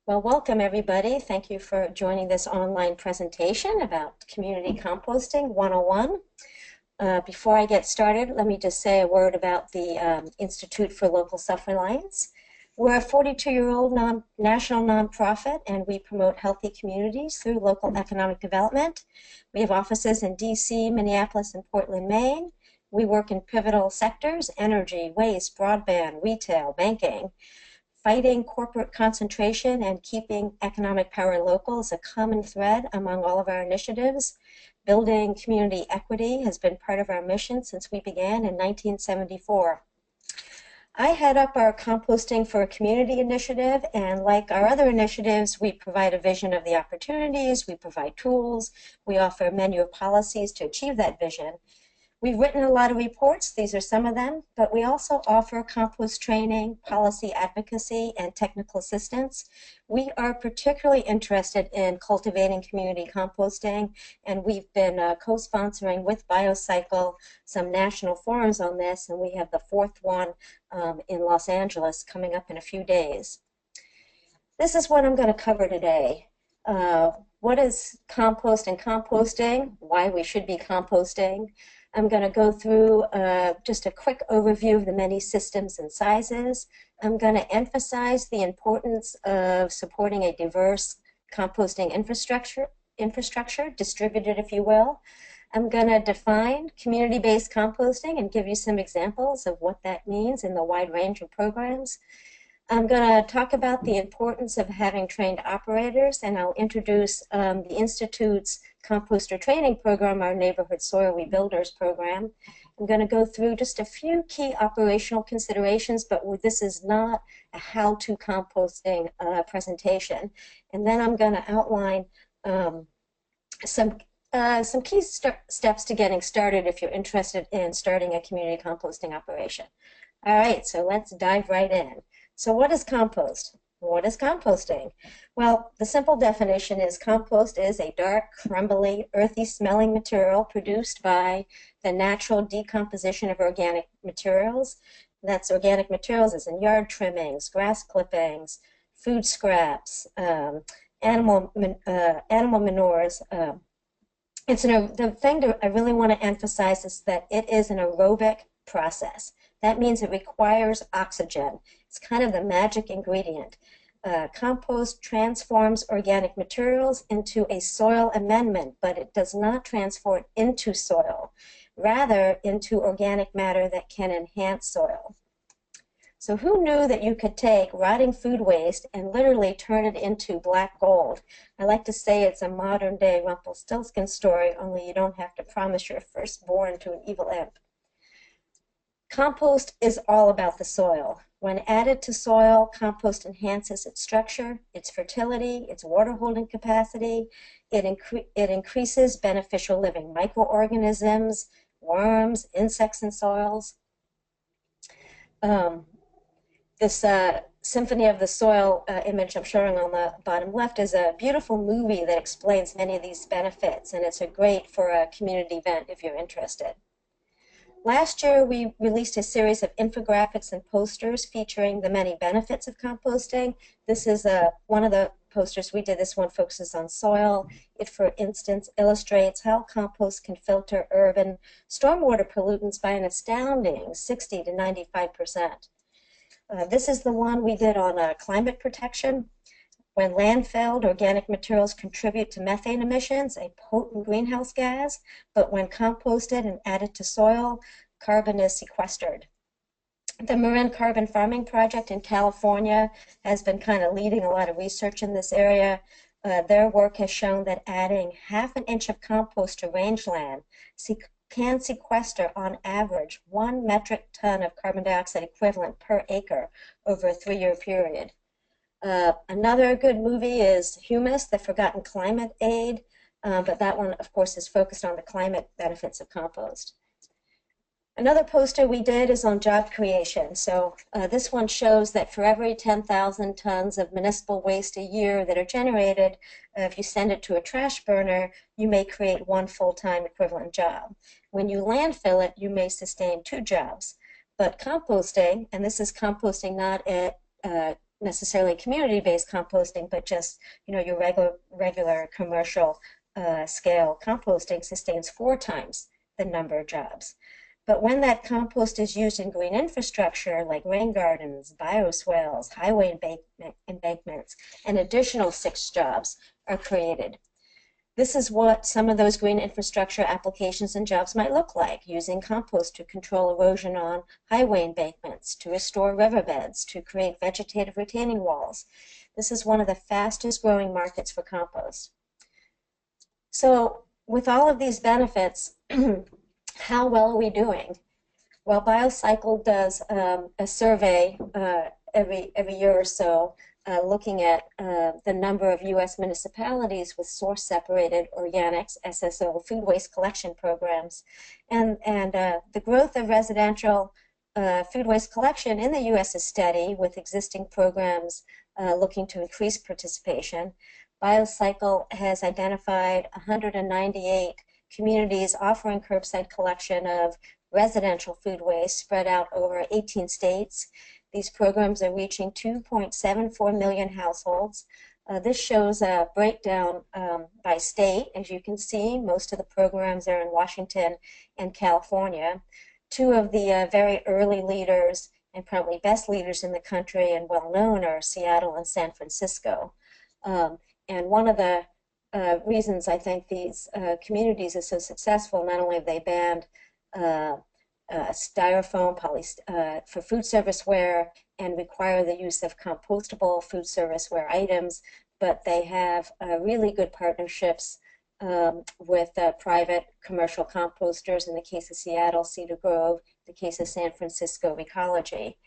Well, welcome everybody. Thank you for joining this online presentation about Community Composting 101. Before I get started, let me just say a word about the Institute for Local Self-Reliance. We're a 42-year-old national nonprofit, and we promote healthy communities through local economic development. We have offices in DC, Minneapolis, and Portland, Maine. We work in pivotal sectors: energy, waste, broadband, retail, banking. Fighting corporate concentration and keeping economic power local is a common thread among all of our initiatives. Building community equity has been part of our mission since we began in 1974. I head up our Composting for a Community initiative, and like our other initiatives, we provide a vision of the opportunities, we provide tools, we offer a menu of policies to achieve that vision. We've written a lot of reports, these are some of them, but we also offer compost training, policy advocacy, and technical assistance. We are particularly interested in cultivating community composting, and we've been co-sponsoring with BioCycle some national forums on this, and we have the fourth one in Los Angeles coming up in a few days. This is what I'm going to cover today. What is compost and composting, why we should be composting. I'm going to go through just a quick overview of the many systems and sizes. I'm going to emphasize the importance of supporting a diverse composting infrastructure, distributed if you will. I'm going to define community-based composting and give you some examples of what that means in the wide range of programs. I'm going to talk about the importance of having trained operators, and I'll introduce the Institute's composter training program, our neighborhood soil rebuilders program. I'm going to go through just a few key operational considerations, but this is not a how-to composting presentation. And then I'm going to outline some key steps to getting started if you're interested in starting a community composting operation. All right, so let's dive right in. So what is compost? What is composting? Well, the simple definition is compost is a dark, crumbly, earthy smelling material produced by the natural decomposition of organic materials. That's organic materials as in yard trimmings, grass clippings, food scraps, animal manures. The thing that I really want to emphasize is that it is an aerobic process. That means it requires oxygen. It's kind of the magic ingredient. Compost transforms organic materials into a soil amendment, but it does not transform into soil, rather into organic matter that can enhance soil. So who knew that you could take rotting food waste and literally turn it into black gold? I like to say it's a modern day Rumpelstiltskin story, only you don't have to promise your firstborn to an evil imp. Compost is all about the soil. When added to soil, compost enhances its structure, its fertility, its water holding capacity. It increases beneficial living microorganisms, worms, insects in soils. This Symphony of the Soil image I'm showing on the bottom left is a beautiful movie that explains many of these benefits, and it's great for a community event if you're interested. Last year, we released a series of infographics and posters featuring the many benefits of composting. This is one of the posters we did. This one focuses on soil. It, for instance, illustrates how compost can filter urban stormwater pollutants by an astounding 60 to 95%. This is the one we did on climate protection. When landfilled, organic materials contribute to methane emissions, a potent greenhouse gas, but when composted and added to soil, carbon is sequestered. The Marin Carbon Farming Project in California has been kind of leading a lot of research in this area. Their work has shown that adding ½ an inch of compost to rangeland can sequester, on average, 1 metric ton of carbon dioxide equivalent per acre over a 3-year period. Another good movie is Humus, The Forgotten Climate Aid, but that one, of course, is focused on the climate benefits of compost. Another poster we did is on job creation. So this one shows that for every 10,000 tons of municipal waste a year that are generated, if you send it to a trash burner, you may create 1 full-time equivalent job. When you landfill it, you may sustain 2 jobs. But composting, and this is composting not at necessarily community-based composting, but just, your regular commercial scale composting sustains 4 times the number of jobs. But when that compost is used in green infrastructure like rain gardens, bioswales, highway embankments, an additional 6 jobs are created. This is what some of those green infrastructure applications and jobs might look like: using compost to control erosion on highway embankments, to restore riverbeds, to create vegetative retaining walls. This is one of the fastest growing markets for compost. So with all of these benefits, how well are we doing? Well, BioCycle does a survey every year or so, looking at the number of U.S. municipalities with source-separated organics, SSO, food waste collection programs. And the growth of residential food waste collection in the U.S. is steady, with existing programs looking to increase participation. BioCycle has identified 198 communities offering curbside collection of residential food waste spread out over 18 states. These programs are reaching 2.74 million households. This shows a breakdown by state. As you can see, most of the programs are in Washington and California. 2 of the very early leaders and probably best leaders in the country and well known are Seattle and San Francisco. And one of the reasons I think these communities are so successful, not only have they banned styrofoam for food serviceware and require the use of compostable food serviceware items, but they have really good partnerships with private commercial composters. In the case of Seattle, Cedar Grove; in the case of San Francisco, Ecology.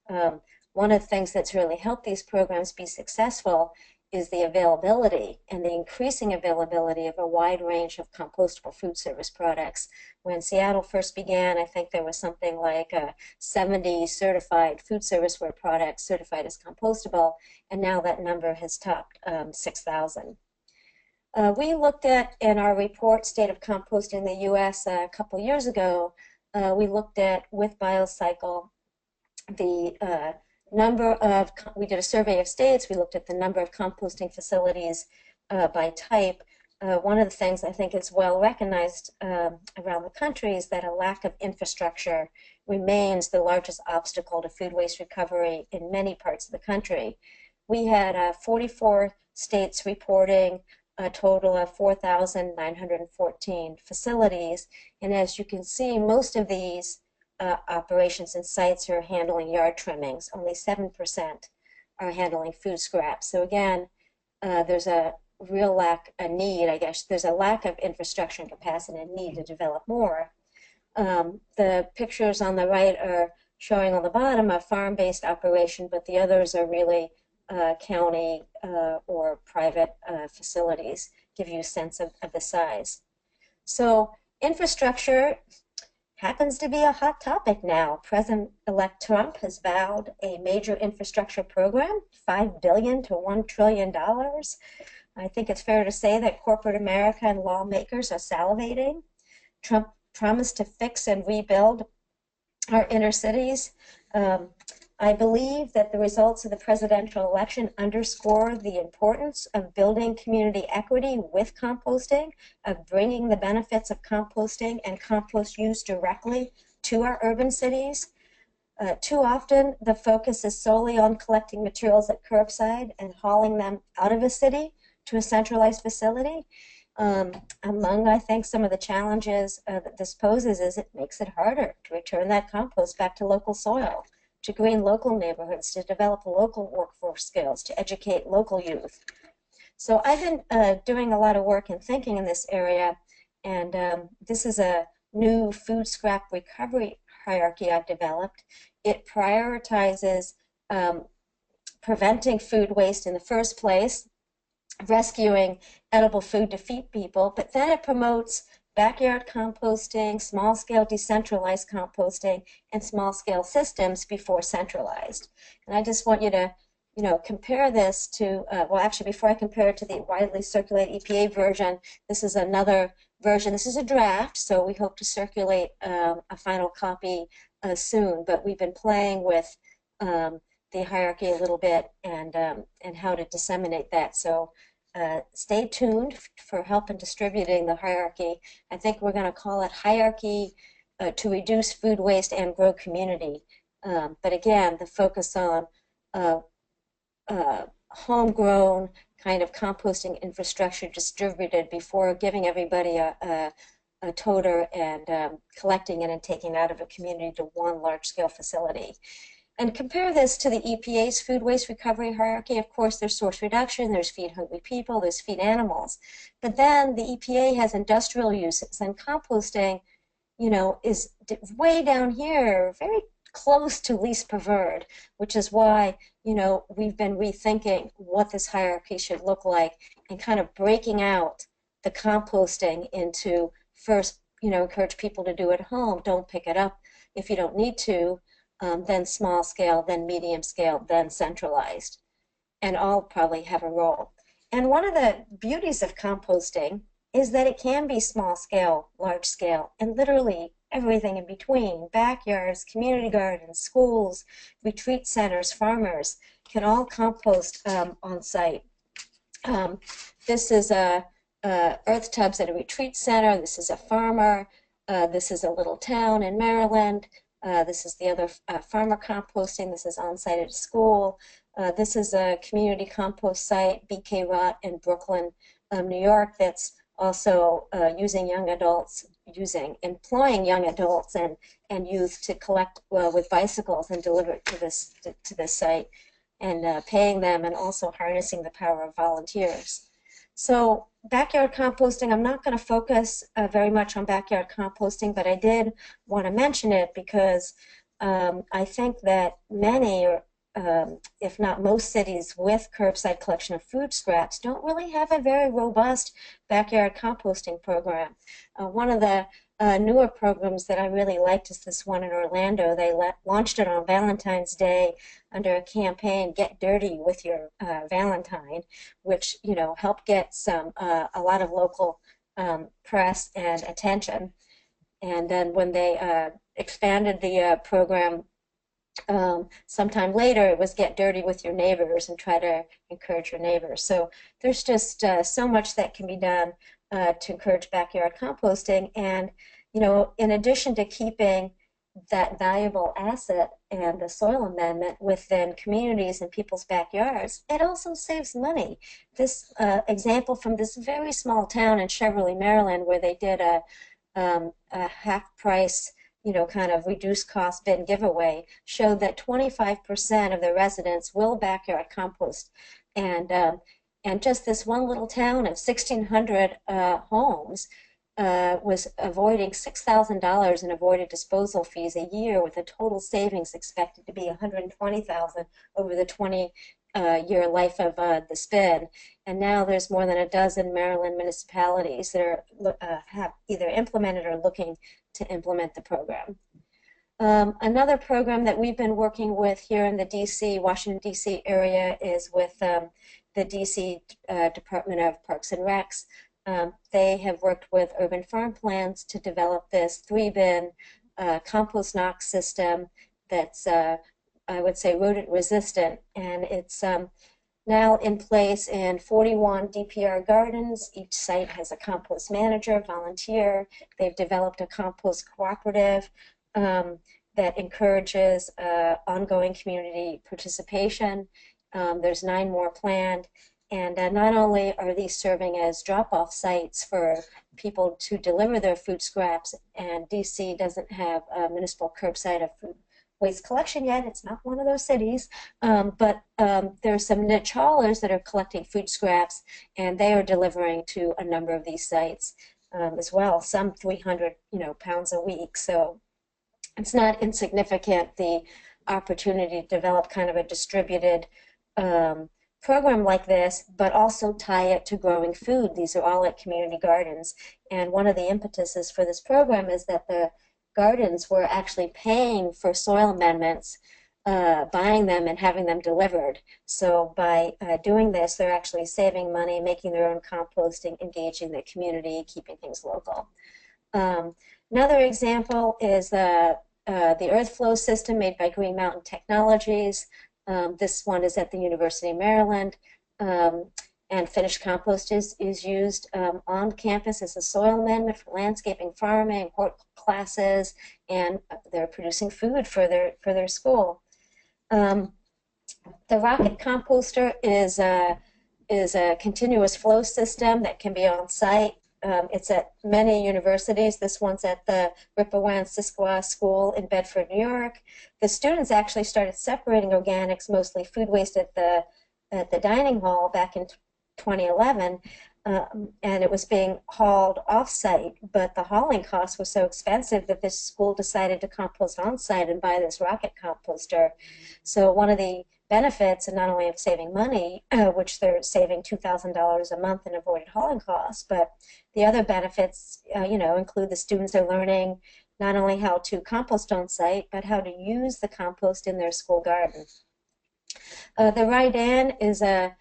One of the things that's really helped these programs be successful is the availability and the increasing availability of a wide range of compostable food service products. When Seattle first began, I think there was something like 70 certified food serviceware products certified as compostable, and now that number has topped 6,000. We looked at, in our report, State of Composting in the U.S. A couple years ago, we looked at, with BioCycle, the we did a survey of states. We looked at the number of composting facilities by type. One of the things I think is well recognized around the country is that a lack of infrastructure remains the largest obstacle to food waste recovery in many parts of the country. We had 44 states reporting a total of 4,914 facilities, and as you can see, most of these operations and sites are handling yard trimmings. Only 7% are handling food scraps. So again, there's a real need, I guess. There's a lack of infrastructure and capacity and need to develop more. The pictures on the right are showing on the bottom a farm-based operation, but the others are really county or private facilities, give you a sense of the size. So infrastructure happens to be a hot topic now. President-elect Trump has vowed a major infrastructure program, $5 billion to $1 trillion. I think it's fair to say that corporate America and lawmakers are salivating. Trump promised to fix and rebuild our inner cities. I believe that the results of the presidential election underscore the importance of building community equity with composting, of bringing the benefits of composting and compost use directly to our urban cities. Too often, the focus is solely on collecting materials at curbside and hauling them out of a city to a centralized facility. Among, I think, some of the challenges that this poses is it makes it harder to return that compost back to local soil, to green local neighborhoods, to develop local workforce skills, to educate local youth. So I've been doing a lot of work and thinking in this area, and this is a new food scrap recovery hierarchy I've developed. It prioritizes preventing food waste in the first place, rescuing edible food to feed people, but then it promotes backyard composting, small-scale decentralized composting, and small-scale systems before centralized. And I just want you to, compare this to, well, actually, before I compare it to the widely circulated EPA version, this is another version. This is a draft, so we hope to circulate a final copy soon. But we've been playing with the the hierarchy a little bit and how to disseminate that. So stay tuned for help in distributing the hierarchy. I think we're going to call it Hierarchy to Reduce Food Waste and Grow Community. But again, the focus on homegrown kind of composting infrastructure distributed before giving everybody a toter and collecting it and taking it out of a community to one large-scale facility. And compare this to the EPA's food waste recovery hierarchy. Of course, there's source reduction, there's feed hungry people, there's feed animals. But then the EPA has industrial uses, and composting, you know, is way down here, very close to least preferred, which is why, you know, we've been rethinking what this hierarchy should look like and kind of breaking out the composting into first, you know, encourage people to do it at home, don't pick it up if you don't need to, then small scale, then medium scale, then centralized. And all probably have a role. And one of the beauties of composting is that it can be small scale, large scale, and literally everything in between. Backyards, community gardens, schools, retreat centers, farmers can all compost on site. This is earth tubs at a retreat center. This is a farmer. This is a little town in Maryland. This is the other farmer composting. This is on site at a school. This is a community compost site, BK Rot in Brooklyn, New York, that's also employing young adults and youth to collect with bicycles and deliver it to this site, and paying them, and also harnessing the power of volunteers. So backyard composting, I'm not going to focus very much on backyard composting, but I did want to mention it because I think that many, or if not most cities with curbside collection of food scraps don't really have a very robust backyard composting program. One of the newer programs that I really liked is this one in Orlando. They launched it on Valentine's Day under a campaign, Get Dirty with Your Valentine, which, you know, helped get a lot of local press and attention. And then when they expanded the program sometime later, it was Get Dirty with Your Neighbors and try to encourage your neighbors. So there's just so much that can be done to encourage backyard composting. And, you know, in addition to keeping that valuable asset and the soil amendment within communities and people's backyards, it also saves money. This example from this very small town in Cheverly, Maryland, where they did a half price, you know, kind of reduced cost bin giveaway, showed that 25% of the residents will backyard compost. And just this one little town of 1,600 homes was avoiding $6,000 in avoided disposal fees a year, with a total savings expected to be $120,000 over the 20-year life of the spin. And now there's more than a dozen Maryland municipalities that are have either implemented or looking to implement the program. Another program that we've been working with here in the Washington, D.C. area is with the D.C. Department of Parks and Recs. They have worked with Urban Farm Plans to develop this 3-bin compost knock system that's, I would say, rodent resistant, and it's now in place in 41 DPR gardens. Each site has a compost manager, volunteer. They've developed a compost cooperative that encourages ongoing community participation. There's 9 more planned. And not only are these serving as drop-off sites for people to deliver their food scraps, and DC doesn't have a municipal curbside of food waste collection yet, it's not one of those cities, but there's some niche haulers that are collecting food scraps, and they are delivering to a number of these sites as well, some 300 pounds a week. So it's not insignificant, the opportunity to develop kind of a distributed program like this, but also tie it to growing food. These are all at community gardens. And one of the impetuses for this program is that the gardens were actually paying for soil amendments, buying them and having them delivered. So by doing this, they're actually saving money, making their own composting, engaging the community, keeping things local. Another example is the earth flow system made by Green Mountain Technologies. This one is at the University of Maryland. And finished compost is used on campus as a soil amendment for landscaping, farming, hort classes, and they're producing food for their school. The rocket composter is a continuous flow system that can be on site. It's at many universities. This one's at the Rippowan-Siskawa School in Bedford, New York. The students actually started separating organics, mostly food waste, at the dining hall back in 2011, and it was being hauled off-site, but the hauling costs were so expensive that this school decided to compost on-site and buy this rocket composter. So one of the benefits, and not only of saving money, which they're saving $2,000 a month in avoided hauling costs, but the other benefits, include the students are learning not only how to compost on-site, but how to use the compost in their school garden. The Ride-In is a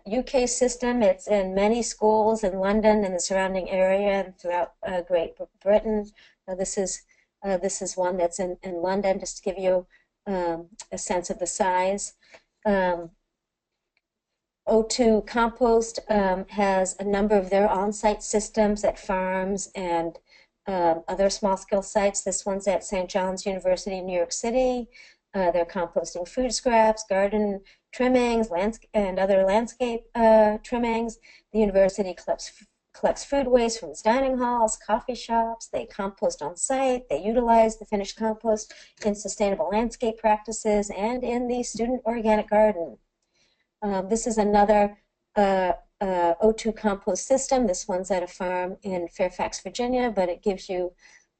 UK system. It's in many schools in London and the surrounding area and throughout Great Britain. This is one that's in London, just to give you a sense of the size. O2 Compost has a number of their on-site systems at farms and other small-scale sites. This one's at St. John's University in New York City. They're composting food scraps, garden trimmings, and other landscape trimmings. The university collects food waste from its dining halls, coffee shops. They compost on site. They utilize the finished compost in sustainable landscape practices and in the student organic garden. This is another O2 compost system. This one's at a farm in Fairfax, Virginia, but it gives you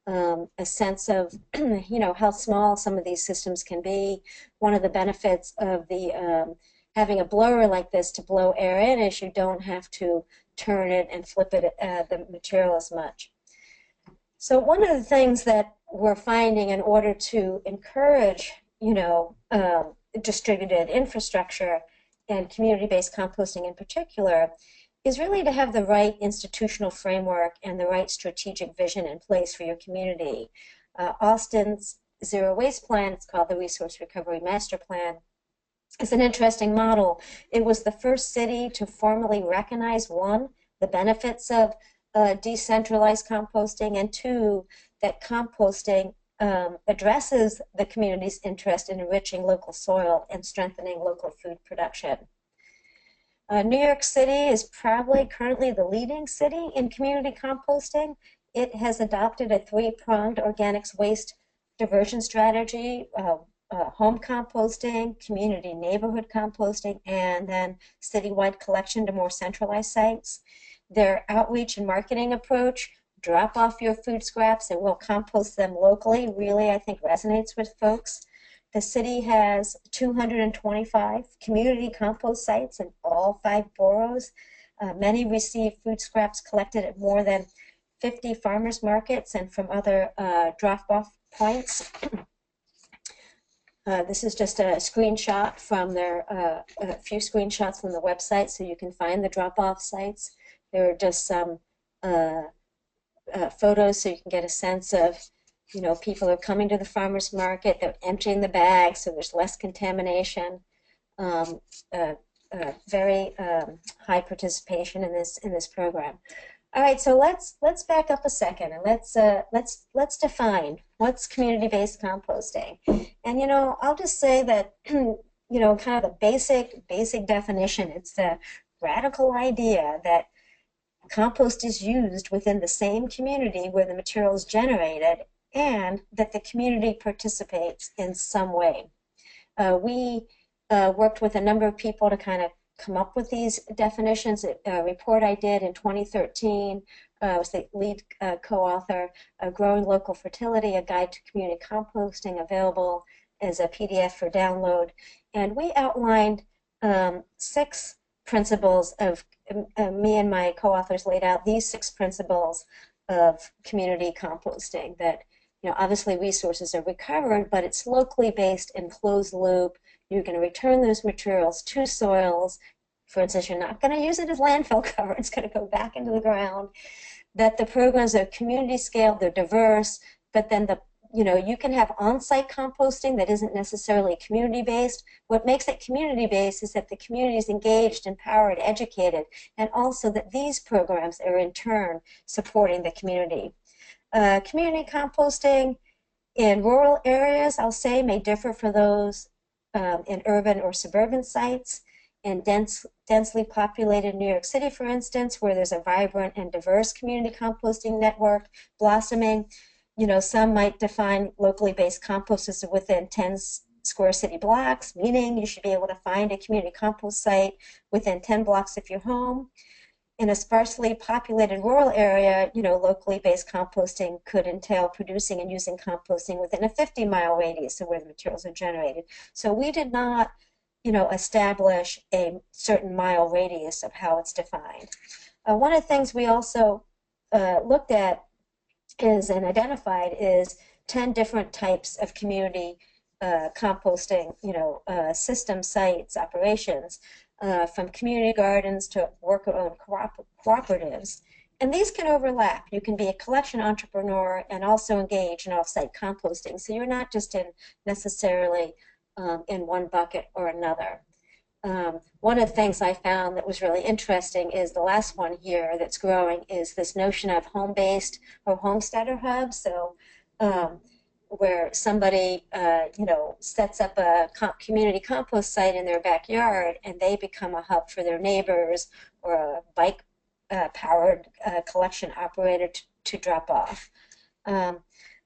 a sense of how small some of these systems can be. One of the benefits of the having a blower like this to blow air in is you don't have to turn it and flip it the material as much. So one of the things that we're finding in order to encourage distributed infrastructure and community-based composting in particular is really to have the right institutional framework and the right strategic vision in place for your community. Austin's Zero Waste Plan, it's called the Resource Recovery Master Plan, is an interesting model. It was the first city to formally recognize, one, the benefits of decentralized composting, and two, that composting addresses the community's interest in enriching local soil and strengthening local food production. New York City is probably currently the leading city in community composting. It has adopted a three-pronged organics waste diversion strategy, home composting, community neighborhood composting, and then citywide collection to more centralized sites. Their outreach and marketing approach, drop off your food scraps and we'll compost them locally, really I think resonates with folks. The city has 225 community compost sites in all 5 boroughs. Many receive food scraps collected at more than 50 farmers markets and from other drop-off points. This is just a screenshot from their, a few screenshots from the website so you can find the drop-off sites. There are just some photos so you can get a sense of, people are coming to the farmer's market, they're emptying the bags so there's less contamination. Very high participation in this program. All right, so let's back up a second and let's define what's community-based composting. And I'll just say that kind of the basic definition. It's the radical idea that compost is used within the same community where the material is generated, and that the community participates in some way. We worked with a number of people to kind of come up with these definitions. A report I did in 2013 was the lead co-author, Growing Local Fertility, a Guide to Community Composting, available as a PDF for download. And we outlined 6 principles of, me and my co-authors laid out these 6 principles of community composting that, obviously resources are recovered, but it's locally based and closed loop. You're going to return those materials to soils. For instance, you're not going to use it as landfill cover. It's going to go back into the ground. That the programs are community scale, they're diverse, but then you can have on-site composting that isn't necessarily community-based. What makes it community-based is that the community is engaged, empowered, educated, and also that these programs are in turn supporting the community. Community composting in rural areas, I'll say, may differ for those in urban or suburban sites. In densely populated New York City, for instance, where there's a vibrant and diverse community composting network blossoming, some might define locally based compost as within 10 square city blocks, meaning you should be able to find a community compost site within 10 blocks of your home. In a sparsely populated rural area, locally based composting could entail producing and using composting within a 50-mile radius of where the materials are generated. So we did not establish a certain mile radius of how it's defined. One of the things we also looked at and identified is 10 different types of community composting, system sites, operations, from community gardens to worker-owned cooperatives. And these can overlap. You can be a collection entrepreneur and also engage in off-site composting. So you're not just necessarily in one bucket or another. One of the things I found that was really interesting is the last one here that's growing is this notion of home-based or homesteader hubs. So where somebody, sets up a community compost site in their backyard and they become a hub for their neighbors or a bike-powered collection operator to drop off.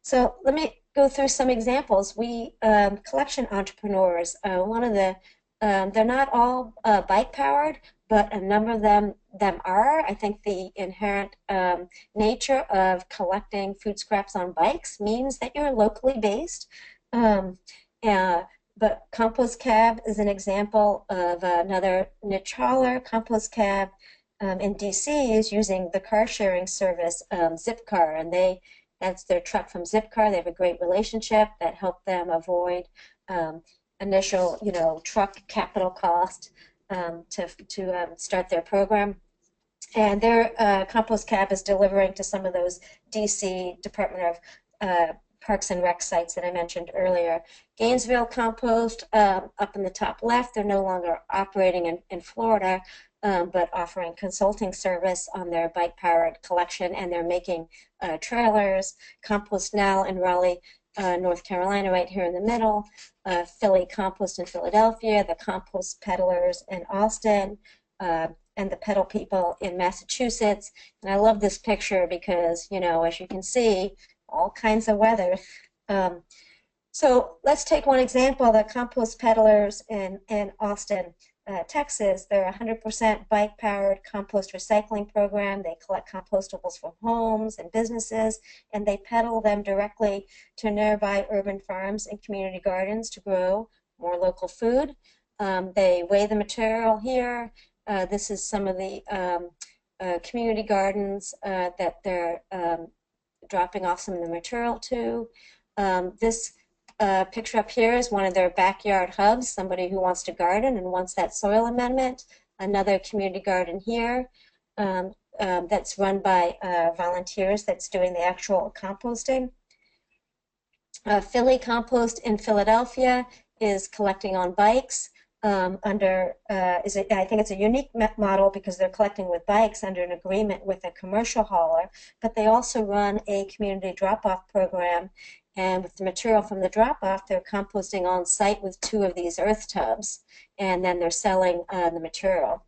So let me go through some examples. We, collection entrepreneurs, one of the, they're not all bike-powered, but a number of them are. I think the inherent nature of collecting food scraps on bikes means that you're locally based. But Compost Cab is an example of another niche hauler. Compost Cab in DC is using the car sharing service Zipcar, and that's their truck from Zipcar. They have a great relationship that helped them avoid initial, truck capital cost to start their program. And their Compost Cab is delivering to some of those DC Department of Parks and Rec sites that I mentioned earlier. Gainesville Compost, up in the top left, they're no longer operating in Florida, but offering consulting service on their bike-powered collection, and they're making trailers. Compost Now in Raleigh, North Carolina, right here in the middle. Philly Compost in Philadelphia, the Compost Peddlers in Austin, and the Pedal People in Massachusetts. And I love this picture because, as you can see, all kinds of weather. So let's take one example, the Compost Peddlers in Austin, Texas. They're a 100% bike-powered compost recycling program. They collect compostables from homes and businesses, and they peddle them directly to nearby urban farms and community gardens to grow more local food. They weigh the material here. This is some of the community gardens that they're dropping off some of the material to. This picture up here is one of their backyard hubs, somebody who wants to garden and wants that soil amendment. Another community garden here that's run by volunteers that's doing the actual composting. Philly Compost in Philadelphia is collecting on bikes I think it's a unique model because they're collecting with bikes under an agreement with a commercial hauler, but they also run a community drop-off program, and with the material from the drop-off, they're composting on site with 2 of these earth tubs, and then they're selling the material.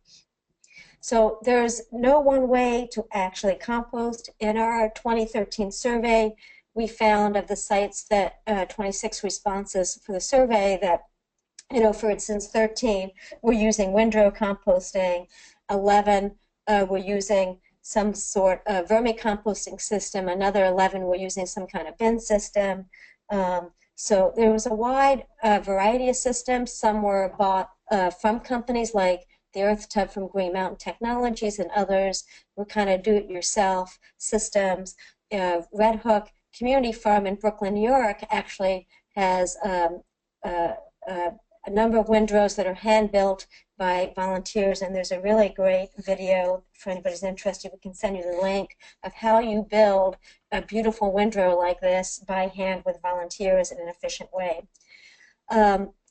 So there's no one way to actually compost. In our 2013 survey, we found of the sites that 26 responses for the survey that, for instance, 13 were using windrow composting, 11 were using some sort of vermicomposting system, another 11 were using some kind of bin system. So there was a wide variety of systems. Some were bought from companies like the Earth Tub from Green Mountain Technologies, and others were kind of do-it-yourself systems. Red Hook Community Farm in Brooklyn, New York actually has a number of windrows that are hand-built by volunteers, and there's a really great video for anybody who's interested. We can send you the link of how you build a beautiful windrow like this by hand with volunteers in an efficient way.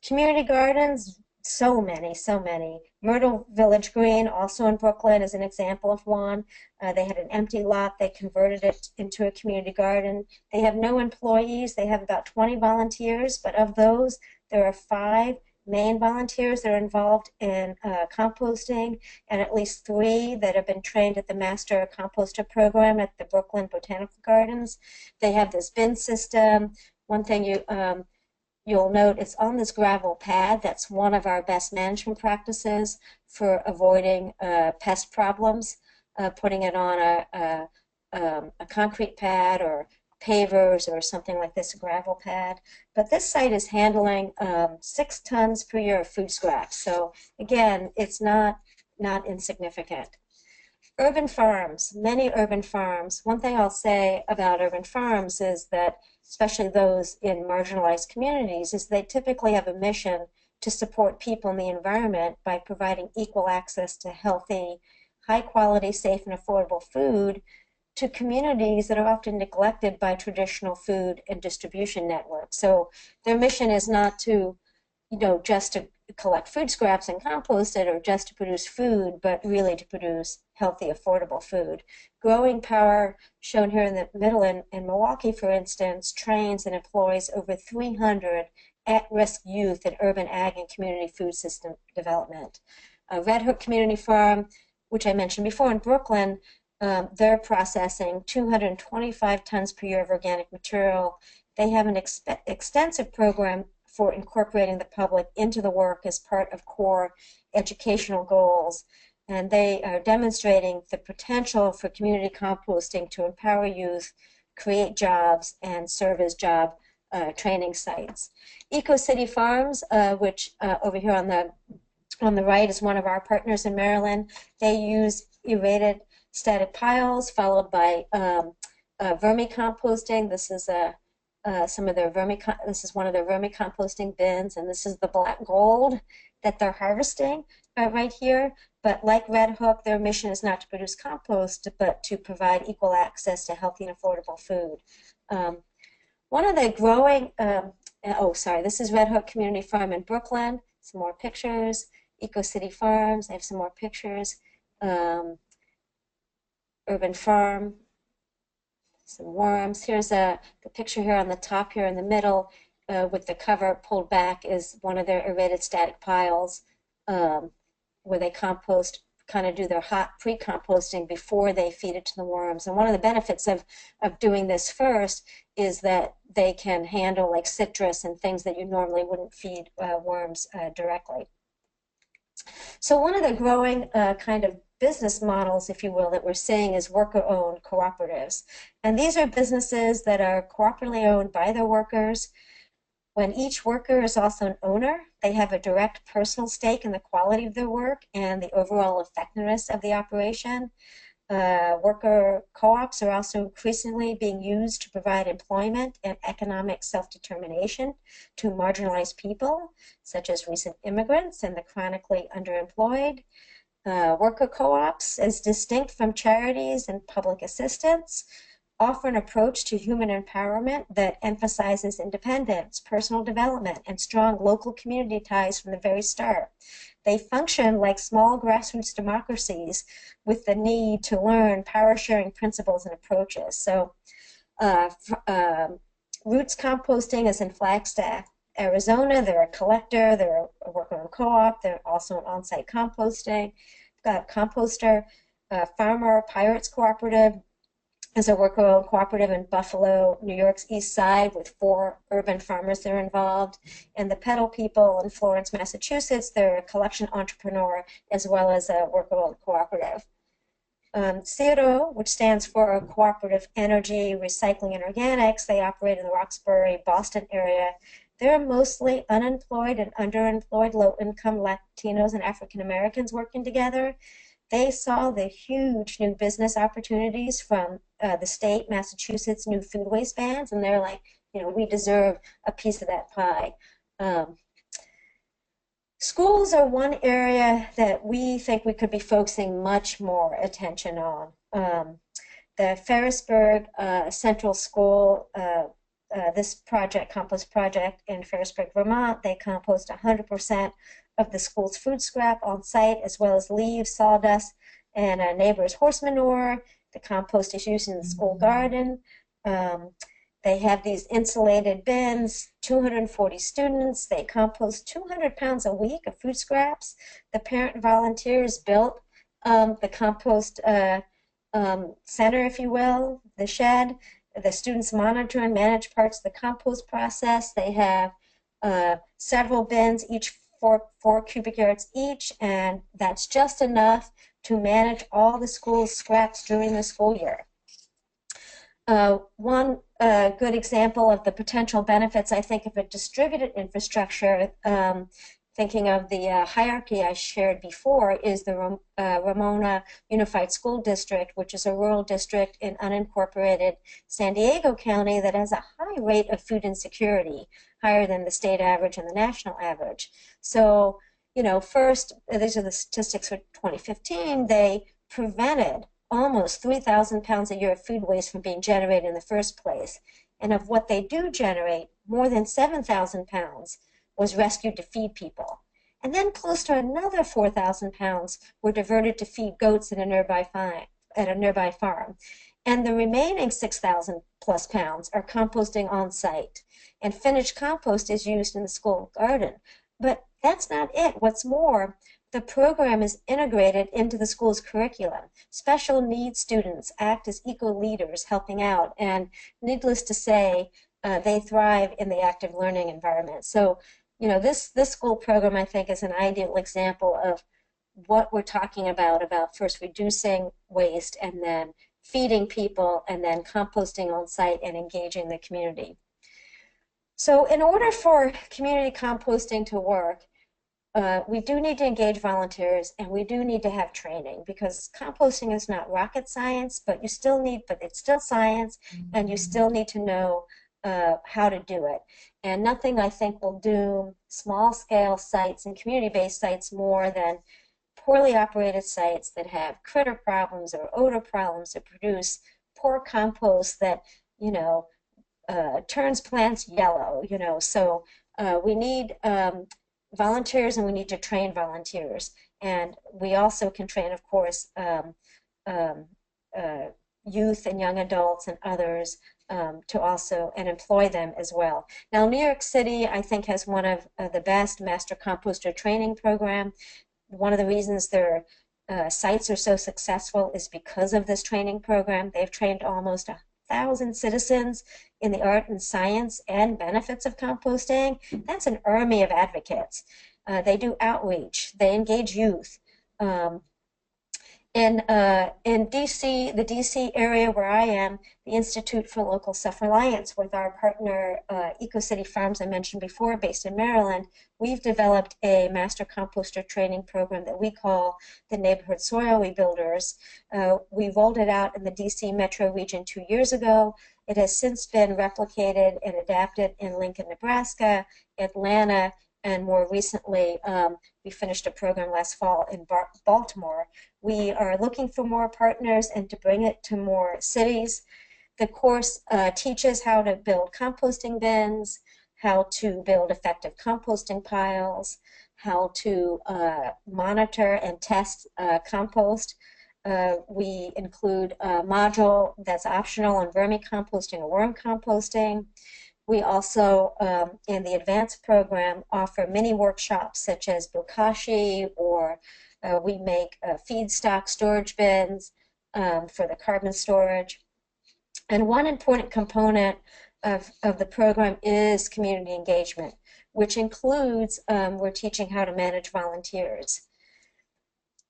Community gardens, so many, so many. Myrtle Village Green, also in Brooklyn, is an example of one. They had an empty lot. They converted it into a community garden. They have no employees. They have about 20 volunteers, but of those, there are 5 main volunteers that are involved in composting, and at least 3 that have been trained at the Master Composter program at the Brooklyn Botanical Gardens. They have this bin system. One thing you'll note it's on this gravel pad. That's one of our best management practices for avoiding pest problems, putting it on a concrete pad or pavers or something like this, a gravel pad. But this site is handling 6 tons per year of food scraps. So again, it's not insignificant. Urban farms, many urban farms. One thing I'll say about urban farms is that, especially those in marginalized communities, is they typically have a mission to support people in the environment by providing equal access to healthy, high quality, safe, and affordable food to communities that are often neglected by traditional food and distribution networks. So their mission is not to, just to collect food scraps and compost it or just to produce food, but really to produce healthy, affordable food. Growing Power, shown here in the middle in Milwaukee, for instance, trains and employs over 300 at-risk youth in urban ag and community food system development. Red Hook Community Farm, which I mentioned before in Brooklyn, they're processing 225 tons per year of organic material. They have an extensive program for incorporating the public into the work as part of core educational goals. And they are demonstrating the potential for community composting to empower youth, create jobs, and serve as job training sites. Eco City Farms, which over here on the right is one of our partners in Maryland. They use aerated static piles followed by vermicomposting. This is this is one of their vermicomposting bins, and this is the black gold that they're harvesting right here. But like Red Hook, their mission is not to produce compost, but to provide equal access to healthy and affordable food. One of the growing, this is Red Hook Community Farm in Brooklyn. Some more pictures. Eco City Farms, I have some more pictures. Urban Farm, some worms. Here's the picture here on the top here in the middle with the cover pulled back is one of their aerated static piles where they compost, kind of do their hot pre-composting before they feed it to the worms. And one of the benefits of doing this first is that they can handle like citrus and things that you normally wouldn't feed worms directly. So one of the growing kind of business models, if you will, that we're seeing is worker-owned cooperatives. And these are businesses that are cooperatively owned by their workers. When each worker is also an owner, they have a direct personal stake in the quality of their work and the overall effectiveness of the operation. Worker co-ops are also increasingly being used to provide employment and economic self-determination to marginalized people, such as recent immigrants and the chronically underemployed. Worker co-ops, as distinct from charities and public assistance, offer an approach to human empowerment that emphasizes independence, personal development, and strong local community ties from the very start. They function like small grassroots democracies with the need to learn power-sharing principles and approaches. So Roots Composting is in Flagstaff, Arizona. They're a collector, they're a worker-owned co-op, they're also an on-site composting. We've got a composter, Farmer Pirates Cooperative is a worker-owned cooperative in Buffalo, New York's east side, with 4 urban farmers that are involved. And the Pedal People in Florence, Massachusetts, they're a collection entrepreneur as well as a worker-owned cooperative. CIRO, which stands for Cooperative Energy, Recycling, and Organics, they operate in the Roxbury, Boston area. They're mostly unemployed and underemployed low-income Latinos and African Americans working together. They saw the huge new business opportunities from the state, Massachusetts, new food waste bans, and they're like, we deserve a piece of that pie. Schools are one area that we think we could be focusing much more attention on. The Ferrisburg Central School, this project, compost project in Ferrisburg, Vermont, they compost 100% of the school's food scrap on site, as well as leaves, sawdust, and a neighbor's horse manure. The compost is used in the school garden. They have these insulated bins, 240 students. They compost 200 pounds a week of food scraps. The parent volunteers built the compost center, if you will, the shed. The students monitor and manage parts of the compost process. They have several bins, each four cubic yards each, and that's just enough to manage all the school's scraps during the school year. One good example of the potential benefits, I think, of a distributed infrastructure, thinking of the hierarchy I shared before, is the Ramona Unified School District, which is a rural district in unincorporated San Diego County that has a high rate of food insecurity, higher than the state average and the national average. So, you know, first, these are the statistics for 2015, they prevented almost 3,000 pounds a year of food waste from being generated in the first place. And of what they do generate, more than 7,000 pounds was rescued to feed people. And then close to another 4,000 pounds were diverted to feed goats at a nearby farm. And the remaining 6,000 plus pounds are composting on site. And finished compost is used in the school garden. But that's not it. What's more, the program is integrated into the school's curriculum. Special needs students act as eco-leaders helping out, and needless to say, they thrive in the active learning environment. So, you know, this school program, I think, is an ideal example of what we're talking about first reducing waste and then feeding people and then composting on site and engaging the community. So in order for community composting to work, we do need to engage volunteers, and we do need to have training, because composting is not rocket science, but it's still science, and you still need to know how to do it. And nothing, I think, will doom small-scale sites and community-based sites more than poorly operated sites that have critter problems or odor problems that produce poor compost that, you know, turns plants yellow, you know. So we need volunteers, and we need to train volunteers. And we also can train, of course, youth and young adults and others to also, and employ them as well. Now, New York City, I think, has one of the best master composter training program. One of the reasons their sites are so successful is because of this training program. They've trained almost 1,000 citizens in the art and science and benefits of composting. That's an army of advocates. They do outreach. They engage youth. In DC, the DC area where I am, the Institute for Local Self-Reliance, with our partner EcoCity Farms I mentioned before, based in Maryland, we've developed a master composter training program that we call the Neighborhood Soil Rebuilders. We rolled it out in the DC metro region 2 years ago. It has since been replicated and adapted in Lincoln, Nebraska, Atlanta, and more recently, we finished a program last fall in Baltimore. We are looking for more partners and to bring it to more cities. The course teaches how to build composting bins, how to build effective composting piles, how to monitor and test compost. We include a module that's optional on vermicomposting or worm composting. We also, in the advanced program, offer mini workshops such as bokashi, or we make feedstock storage bins for the carbon storage. And one important component of the program is community engagement, which includes we're teaching how to manage volunteers.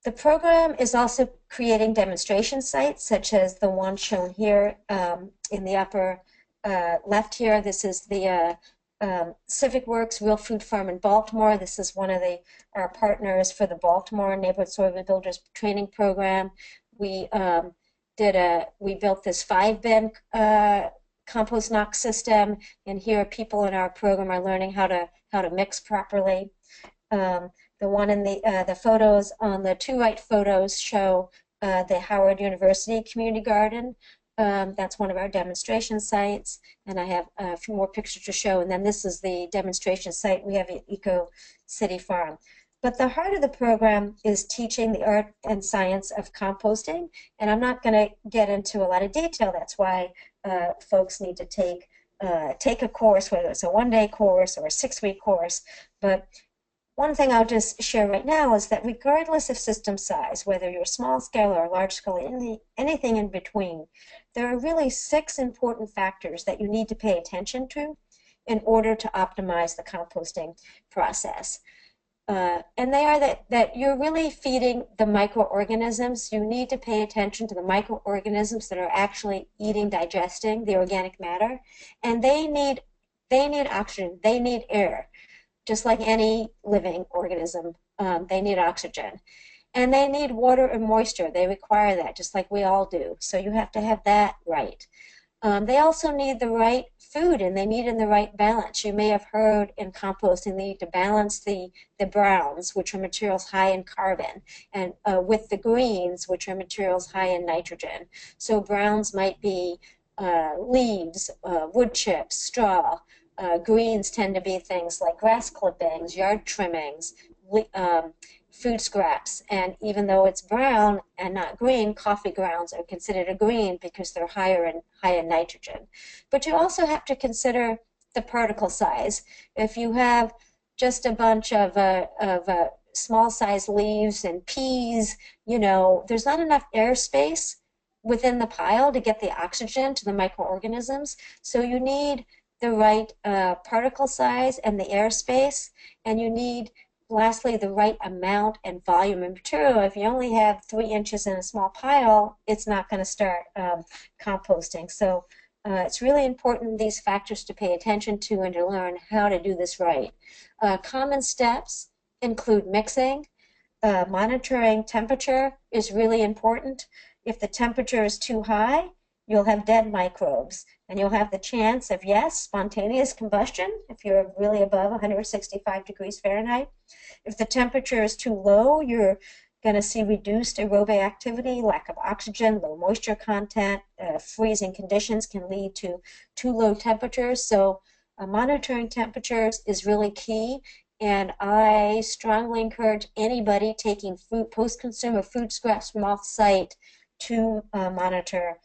The program is also creating demonstration sites, such as the one shown here in the upper left here. This is the Civic Works Real Food Farm in Baltimore. This is one of our partners for the Baltimore Neighborhood Soil Rebuilders training program. We built this 5-bin compost knock system, and here people in our program are learning how to mix properly. The one in the photos on the two right photos show the Howard University Community Garden. That's one of our demonstration sites, and I have a few more pictures to show. And then this is the demonstration site we have at Eco City Farm. But the heart of the program is teaching the art and science of composting, and I'm not going to get into a lot of detail. That's why folks need to take a course, whether it's a one-day course or a 6-week course. But one thing I'll just share right now is that regardless of system size, whether you're small scale or large scale, anything in between, there are really 6 important factors that you need to pay attention to in order to optimize the composting process. And they are that you're really feeding the microorganisms. You need to pay attention to the microorganisms that are actually eating, digesting the organic matter. And they need oxygen, they need air. Just like any living organism, they need oxygen. And they need water and moisture. They require that, just like we all do. So you have to have that right. They also need the right food, and they need in the right balance. You may have heard in composting they need to balance the browns, which are materials high in carbon, and with the greens, which are materials high in nitrogen. So browns might be leaves, wood chips, straw. Greens tend to be things like grass clippings, yard trimmings, food scraps, and even though it's brown and not green, coffee grounds are considered a green because they're high in nitrogen. But you also have to consider the particle size. If you have just a bunch of small size leaves and peas, there's not enough airspace within the pile to get the oxygen to the microorganisms. So you need the right particle size and the airspace, and you need, lastly, the right amount and volume of material. If you only have 3 inches in a small pile, it's not going to start composting. So it's really important, these factors, to pay attention to and to learn how to do this right. Common steps include mixing. Monitoring temperature is really important. If the temperature is too high, you'll have dead microbes, and you'll have the chance of, yes, spontaneous combustion if you're really above 165 degrees Fahrenheit. If the temperature is too low, you're going to see reduced aerobic activity, lack of oxygen, low moisture content. Freezing conditions can lead to too low temperatures. So monitoring temperatures is really key, and I strongly encourage anybody taking post-consumer food scraps from off-site to monitor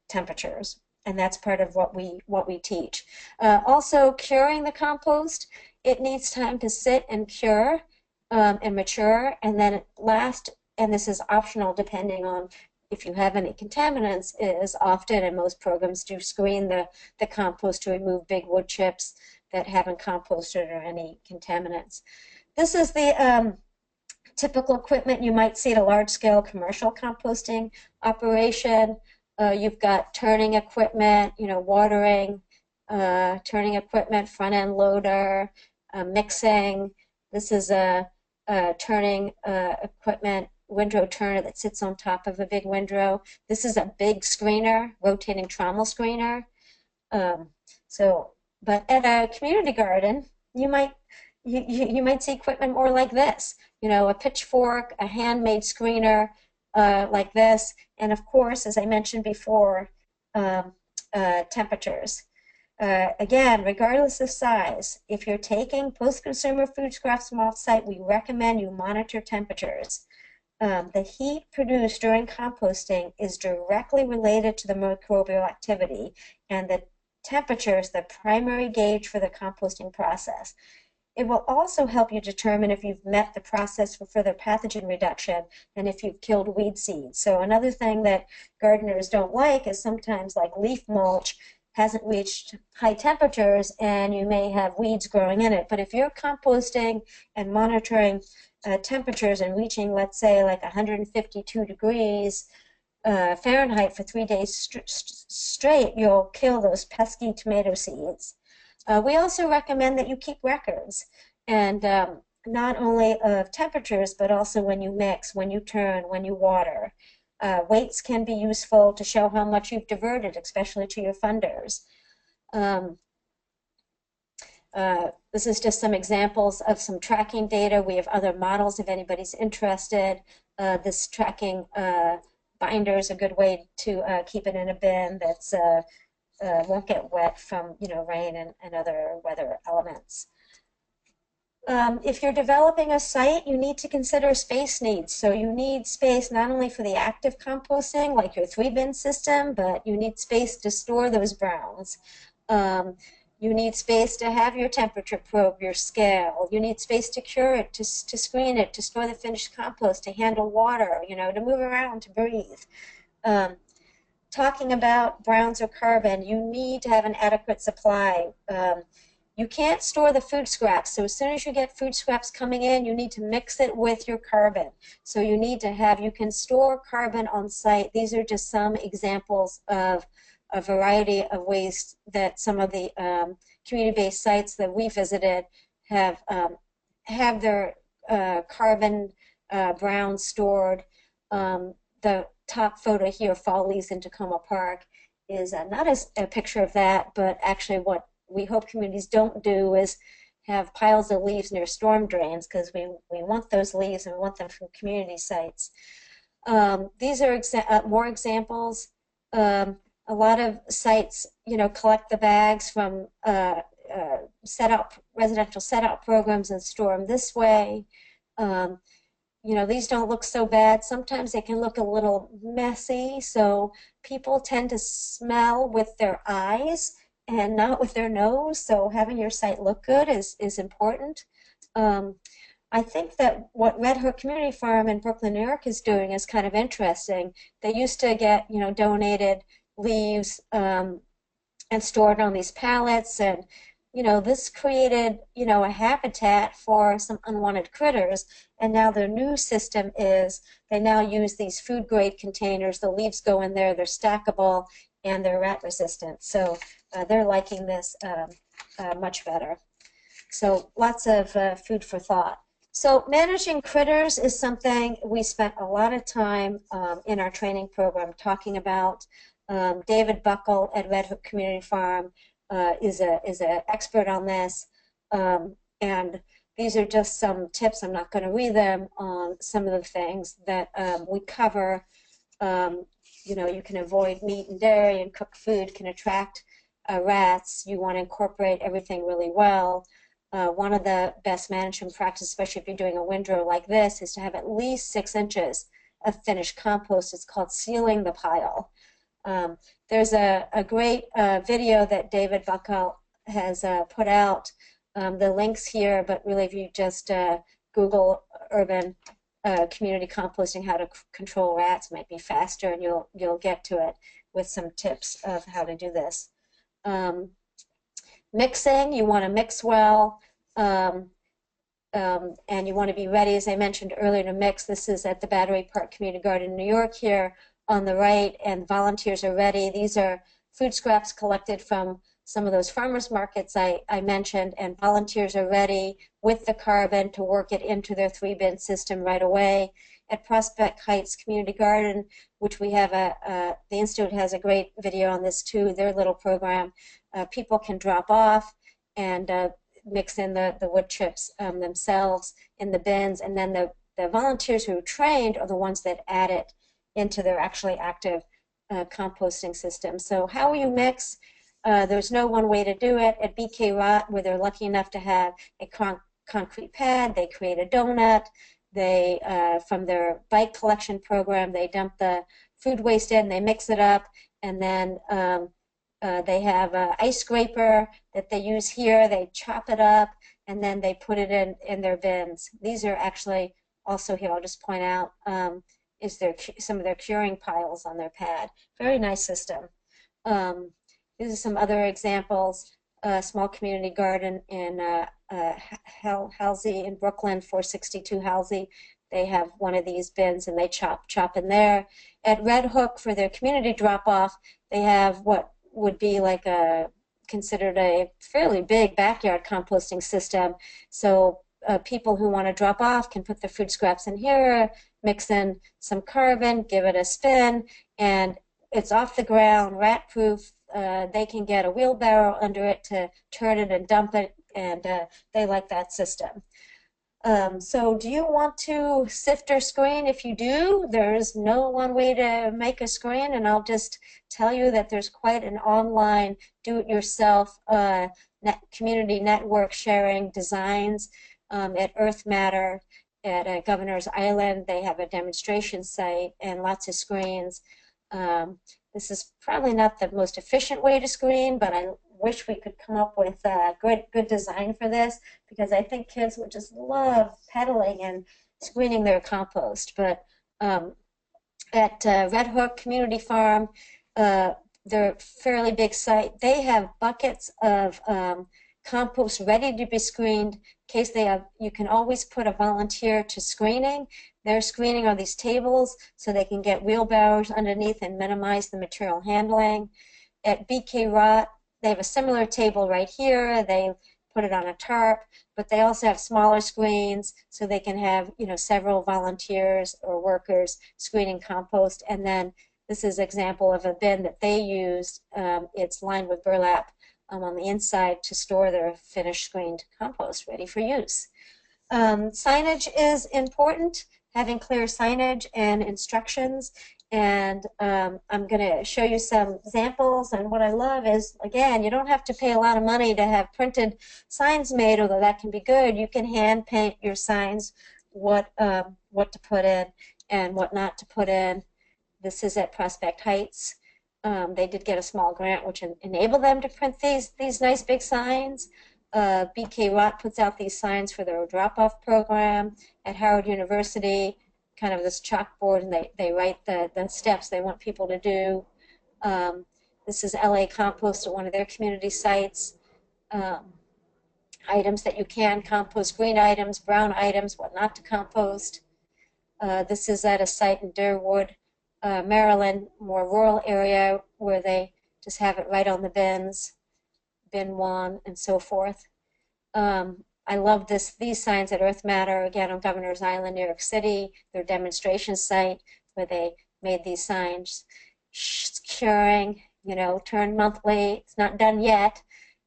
temperatures, and that's part of what we teach. Also, curing the compost, it needs time to sit and cure and mature, and then last, and this is optional depending on if you have any contaminants, is often, and most programs do, screen the compost to remove big wood chips that haven't composted or any contaminants. This is the typical equipment you might see at a large-scale commercial composting operation. You've got turning equipment, watering, turning equipment, front-end loader, mixing. This is a turning equipment, windrow turner that sits on top of a big windrow. This is a big screener, rotating trommel screener. But at a community garden, you might see equipment more like this. A pitchfork, a handmade screener like this, and of course, as I mentioned before, temperatures. Again, regardless of size, if you're taking post-consumer food scraps from off-site, we recommend you monitor temperatures. The heat produced during composting is directly related to the microbial activity, and the temperature is the primary gauge for the composting process. It will also help you determine if you've met the process for further pathogen reduction and if you've killed weed seeds. So another thing that gardeners don't like is sometimes, like, leaf mulch hasn't reached high temperatures and you may have weeds growing in it. But if you're composting and monitoring temperatures and reaching, let's say, like 152 degrees Fahrenheit for 3 days straight, you'll kill those pesky tomato seeds. We also recommend that you keep records, and not only of temperatures, but also when you mix, when you turn, when you water. Weights can be useful to show how much you've diverted, especially to your funders. This is just some examples of some tracking data. We have other models if anybody's interested. This tracking binder is a good way to keep it in a bin that's won't get wet from rain and other weather elements. If you're developing a site, you need to consider space needs. So you need space not only for the active composting, like your 3-bin system, but you need space to store those browns. You need space to have your temperature probe, your scale. You need space to cure it, to screen it, to store the finished compost, to handle water, to move around, to breathe. Talking about browns or carbon, you need to have an adequate supply. You can't store the food scraps, so as soon as you get food scraps coming in, you need to mix it with your carbon. So you need to have, you can store carbon on site. These are just some examples of a variety of ways that some of the community-based sites that we visited have their carbon browns stored. The top photo here, fall leaves in Tacoma Park, is not a picture of that, but actually what we hope communities don't do is have piles of leaves near storm drains, because we want those leaves and we want them from community sites. These are more examples. A lot of sites, collect the bags from residential set-out programs and store them this way. These don't look so bad. Sometimes they can look a little messy, so people tend to smell with their eyes and not with their nose, so having your site look good is important. I think that what Red Hook Community Farm in Brooklyn, New York is doing is kind of interesting. They used to get, donated leaves and stored on these pallets, and this created a habitat for some unwanted critters. And now their new system is they now use these food grade containers. The leaves go in there, they're stackable, and they're rat resistant. So they're liking this much better. So lots of food for thought. So managing critters is something we spent a lot of time in our training program talking about. David Buckle at Red Hook Community Farm is an expert on this, and these are just some tips. I'm not going to read them on some of the things that we cover. You can avoid meat and dairy, and cooked food can attract rats. You want to incorporate everything really well. One of the best management practices, especially if you're doing a windrow like this, is to have at least 6 inches of finished compost. It's called sealing the pile. There's a great video that David Buckle has put out. The link's here, but really if you just Google urban community composting, how to control rats, might be faster, and you'll get to it with some tips of how to do this. Mixing, you want to mix well, and you want to be ready, as I mentioned earlier, to mix. This is at the Battery Park Community Garden in New York here on the right, and volunteers are ready. These are food scraps collected from some of those farmers markets I mentioned, and volunteers are ready with the carbon to work it into their 3-bin system right away. At Prospect Heights Community Garden, which we have the Institute has a great video on this too, their little program, people can drop off and mix in the wood chips themselves in the bins, and then the volunteers who are trained are the ones that add it into their actually active composting system. So how you mix, there's no one way to do it. At BK Rot, where they're lucky enough to have a concrete pad, they create a donut. They, from their bike collection program, they dump the food waste in, they mix it up, and then they have an ice scraper that they use here. They chop it up, and then they put it in their bins. These are actually also here, I'll just point out, is some of their curing piles on their pad. Very nice system. These are some other examples. Small community garden in Halsey in Brooklyn, 462 Halsey. They have one of these bins and they chop in there. At Red Hook, for their community drop-off, they have what would be like considered a fairly big backyard composting system. So people who want to drop off can put their food scraps in here, mix in some carbon, give it a spin, and it's off the ground, rat-proof. They can get a wheelbarrow under it to turn it and dump it and they like that system. So do you want to sift or screen? If you do, there's no one way to make a screen, and I'll just tell you that there's quite an online do-it-yourself community network sharing designs at Earth Matter at Governor's Island. They have a demonstration site and lots of screens. This is probably not the most efficient way to screen, but I wish we could come up with a good design for this, because I think kids would just love pedaling and screening their compost. But at Red Hook Community Farm, they're a fairly big site. They have buckets of compost ready to be screened. In case they have, you can always put a volunteer to screening. They're screening on these tables so they can get wheelbarrows underneath and minimize the material handling. At BK Rot, they have a similar table right here. They put it on a tarp, but they also have smaller screens so they can have, you know, several volunteers or workers screening compost. And then this is an example of a bin that they used. It's lined with burlap on the inside to store their finished screened compost ready for use. Signage is important, having clear signage and instructions. And I'm going to show you some examples. And what I love is, again, you don't have to pay a lot of money to have printed signs made, although that can be good. You can hand paint your signs what to put in and what not to put in. This is at Prospect Heights. They did get a small grant which enabled them to print these nice big signs. BK Rot puts out these signs for their drop-off program. At Howard University, kind of this chalkboard, and they write the steps they want people to do. This is LA Compost at one of their community sites. Items that you can compost, green items, brown items, what not to compost. This is at a site in Durwood, Maryland, more rural area, where they just have it right on the bins, bin one, and so forth. I love these signs at Earth Matter, again on Governor's Island, New York City, their demonstration site where they made these signs. Curing, you know, turn monthly, it's not done yet.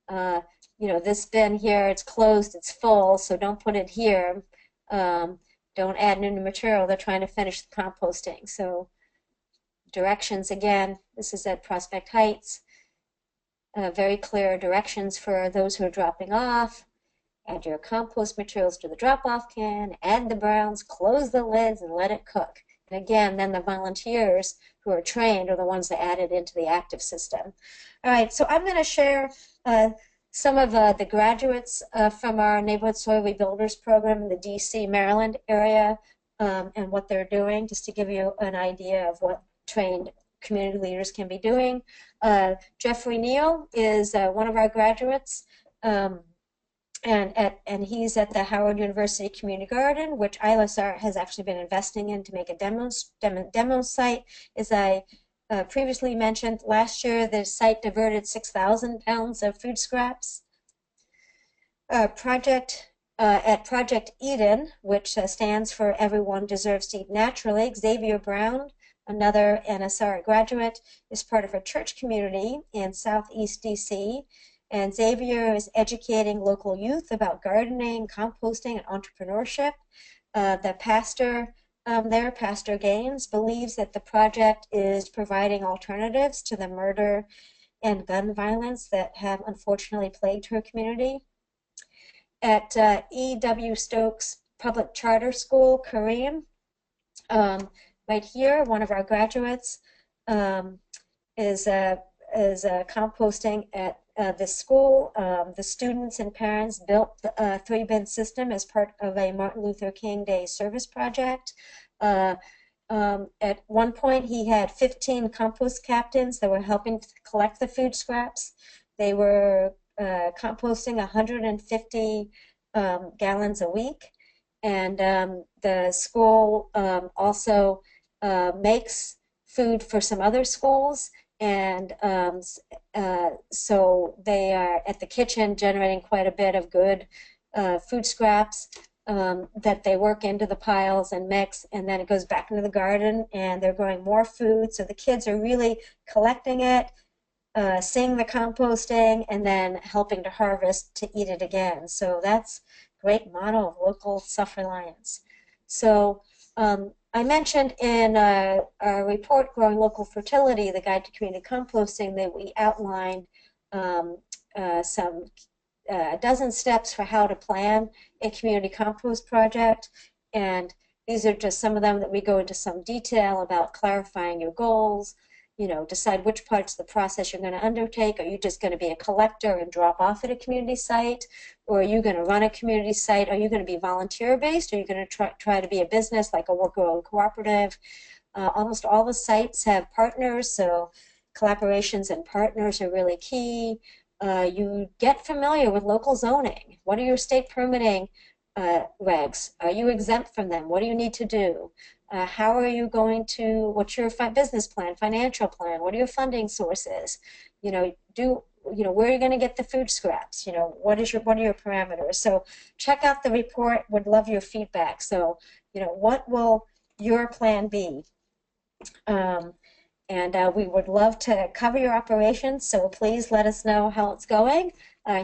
You know, this bin here, it's closed, it's full, so don't put it here. Don't add new material, they're trying to finish the composting. So directions, again, this is at Prospect Heights. Very clear directions for those who are dropping off. Add your compost materials to the drop-off can, add the browns, close the lids, and let it cook. And again, then the volunteers who are trained are the ones that add it into the active system. All right, so I'm going to share some of the graduates from our Neighborhood Soil Rebuilders program in the D.C., Maryland area and what they're doing, just to give you an idea of what trained community leaders can be doing. Jeffrey Neal is one of our graduates. And he's at the Howard University Community Garden, which ILSR has actually been investing in to make a demo site. As I previously mentioned, last year the site diverted 6,000 pounds of food scraps. At Project Eden, which stands for Everyone Deserves to Eat Naturally, Xavier Brown, another NSR graduate, is part of a church community in Southeast DC. And Xavier is educating local youth about gardening, composting, and entrepreneurship. The pastor there, Pastor Gaines, believes that the project is providing alternatives to the murder and gun violence that have unfortunately plagued her community. At E.W. Stokes Public Charter School, Kareem, right here, one of our graduates is composting at this school. The students and parents built a 3-bin system as part of a Martin Luther King Day service project. At one point, he had 15 compost captains that were helping to collect the food scraps. They were composting 150 gallons a week. And the school also makes food for some other schools. And so they are at the kitchen generating quite a bit of good food scraps that they work into the piles and mix, and then it goes back into the garden and they're growing more food. So the kids are really collecting it, seeing the composting, and then helping to harvest to eat it again. So that's a great model of local self-reliance. So I mentioned in our report, Growing Local Fertility, the Guide to Community Composting, that we outlined um, some a dozen steps for how to plan a community compost project. And these are just some of them that we go into some detail about clarifying your goals, decide which parts of the process you're going to undertake. Are you just going to be a collector and drop off at a community site? Or are you going to run a community site? Are you going to be volunteer-based? Are you going to try to be a business like a worker-owned cooperative? Almost all the sites have partners, so collaborations and partners are really key. You get familiar with local zoning. What are your state permitting regs? Are you exempt from them? What do you need to do? How are you going to, what's your business plan, financial plan? What are your funding sources? Where are you going to get the food scraps? What are your parameters? So check out the report. Would love your feedback. So, what will your plan be? And we would love to cover your operations, so please let us know how it's going.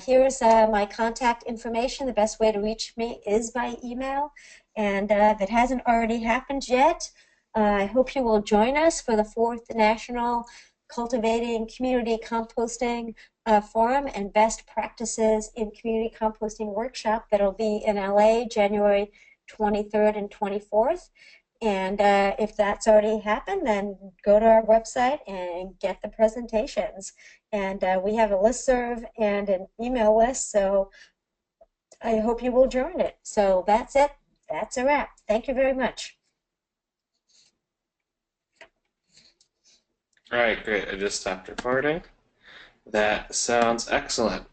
Here's my contact information. The best way to reach me is by email. And if it hasn't already happened yet, I hope you will join us for the 4th National Cultivating Community Composting Forum and Best Practices in Community Composting Workshop that'll be in LA January 23rd and 24th. And if that's already happened, then go to our website and get the presentations. And we have a listserv and an email list, so I hope you will join it. So that's it. That's a wrap. Thank you very much. All right, great. I just stopped recording. That sounds excellent.